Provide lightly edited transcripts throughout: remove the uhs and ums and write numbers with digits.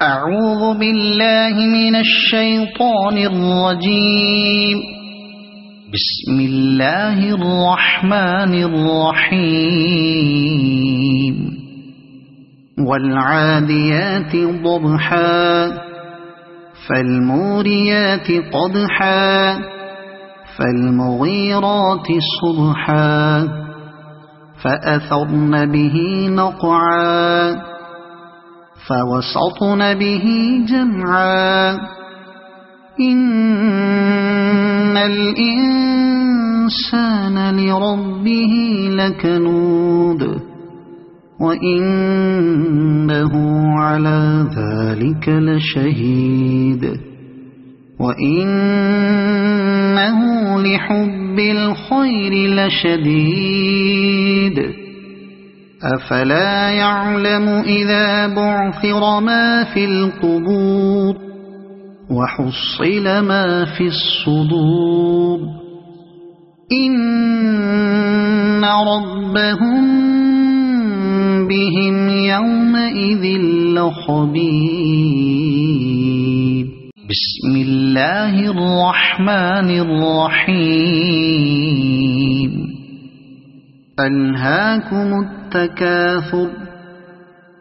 أعوذ بالله من الشيطان الرجيم. بسم الله الرحمن الرحيم. والعاديات ضبحا فالموريات قدحا فالمغيرات صبحا فأثرن به نقعا فوسطن به جمعا إن الإنسان لربه لكنود وإنه على ذلك لشهيد وإنه لحب الخير لشديد أفلا يعلم إذا بعثر ما في القبور وحصل ما في الصدور إن ربهم بهم يومئذ لخبير. بسم الله الرحمن الرحيم. ألهاكم التكاثر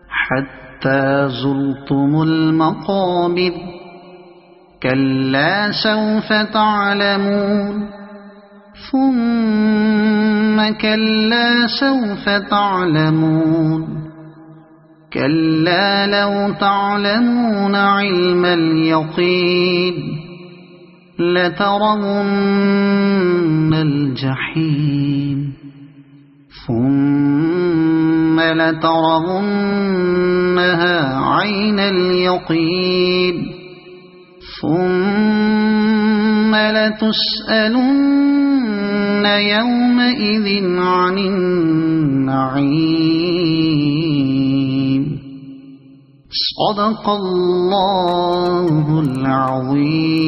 حتى زرتم المقابر كلا سوف تعلمون ثم كلا سوف تعلمون كلا لو تعلمون علم اليقين لترون الجحيم ثم لترونها عين اليقين ثم لتسألن يومئذ عن النعيم. صدق الله العظيم.